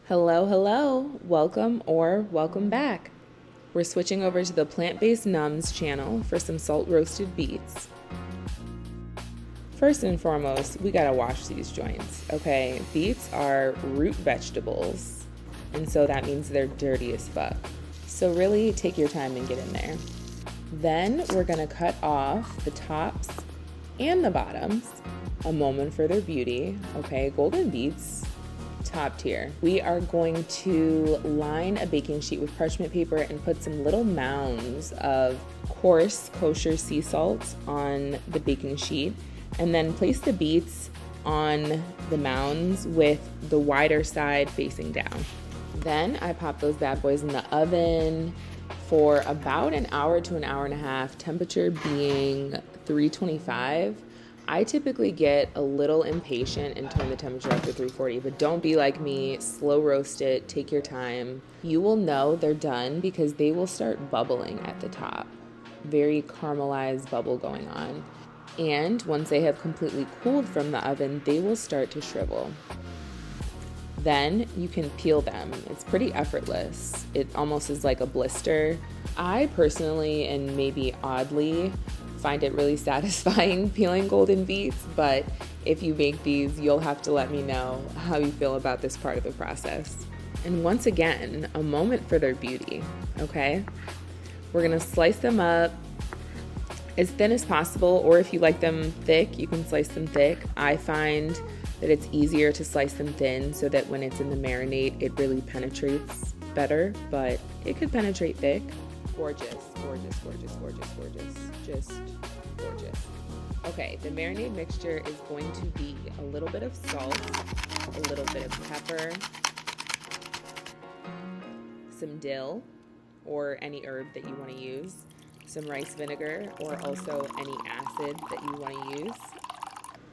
Hello, welcome or welcome back. We're switching over to the plant-based numbs channel for some salt roasted beets. First and foremost, we gotta wash these joints, okay? Beets are root vegetables, and so that means they're dirty as fuck. So really take your time and get in there. Then we're gonna cut off the tops and the bottoms, a moment for their beauty, okay? Golden beets, top tier. We are going to line a baking sheet with parchment paper and put some little mounds of coarse kosher sea salt on the baking sheet, and then place the beets on the mounds with the wider side facing down. Then I pop those bad boys in the oven for about an hour to an hour and a half, temperature being 325. I typically get a little impatient and turn the temperature up to 340, but don't be like me. Slow roast it, take your time. You will know they're done because they will start bubbling at the top. Very caramelized bubble going on. And once they have completely cooled from the oven, they will start to shrivel. Then you can peel them. It's pretty effortless. It almost is like a blister. I personally, and maybe oddly, find it really satisfying peeling golden beets, but if you make these, you'll have to let me know how you feel about this part of the process. And once again, a moment for their beauty, okay? We're gonna slice them up as thin as possible, or if you like them thick, you can slice them thick. I find that it's easier to slice them thin so that when it's in the marinade, it really penetrates better, but it could penetrate thick. Gorgeous, gorgeous, gorgeous, gorgeous, gorgeous, just gorgeous. Okay, the marinade mixture is going to be a little bit of salt, a little bit of pepper, some dill, or any herb that you want to use, some rice vinegar, or also any acid that you want to use,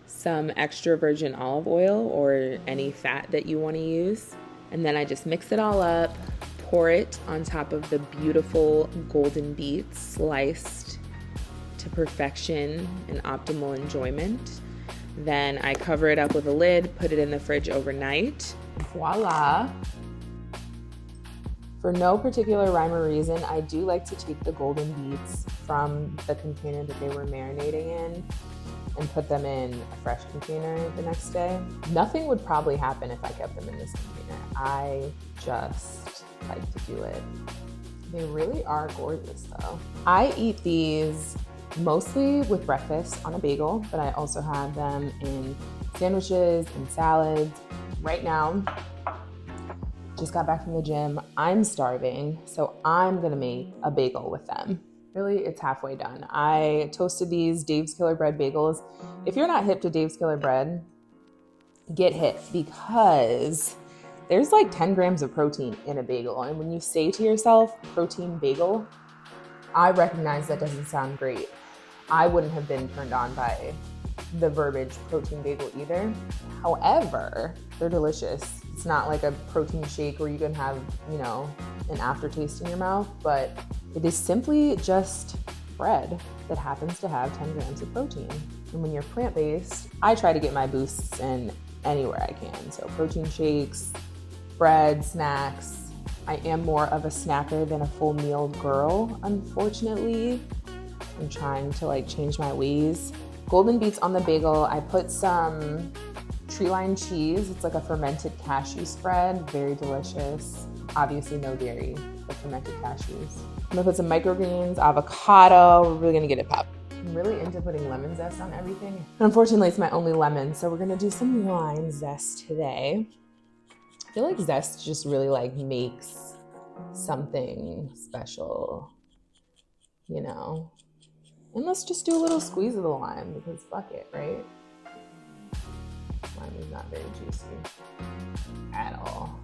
some extra virgin olive oil or any fat that you want to use, and then I just mix it all up. Pour it on top of the beautiful golden beets sliced to perfection and optimal enjoyment. Then I cover it up with a lid, put it in the fridge overnight. Voila! For no particular rhyme or reason, I do like to take the golden beets from the container that they were marinating in and put them in a fresh container the next day. Nothing would probably happen if I kept them in this container. I just like to do it. They really are gorgeous though. I eat these mostly with breakfast on a bagel, but I also have them in sandwiches and salads. Right now, just got back from the gym. I'm starving, so I'm gonna make a bagel with them. Really, it's halfway done. I toasted these Dave's Killer Bread bagels. If you're not hip to Dave's Killer Bread, get hip because there's like 10 grams of protein in a bagel. And when you say to yourself, protein bagel, I recognize that doesn't sound great. I wouldn't have been turned on by the verbiage protein bagel either. However, they're delicious. It's not like a protein shake where you can have, an aftertaste in your mouth, but it is simply just bread that happens to have 10 grams of protein. And when you're plant-based, I try to get my boosts in anywhere I can. So protein shakes, bread, snacks. I am more of a snacker than a full meal girl, unfortunately. I'm trying to change my ways. Golden beets on the bagel, I put some Treeline cheese. It's like a fermented cashew spread, very delicious. Obviously no dairy, but fermented cashews. I'm gonna put some microgreens, avocado. We're really gonna get it popped. I'm really into putting lemon zest on everything. Unfortunately, it's my only lemon, so we're gonna do some lime zest today. I feel like zest just really makes something special, And let's just do a little squeeze of the lime because fuck it, right? Lime is not very juicy at all.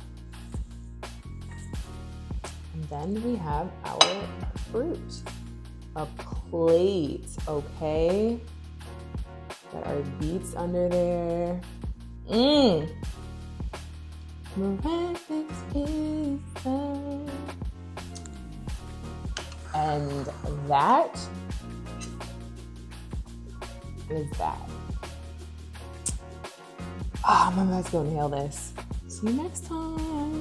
And then we have our fruit. A plate, okay? Got our beets under there. Miraculous pizza. And that is that. I'm about to go inhale this. See you next time.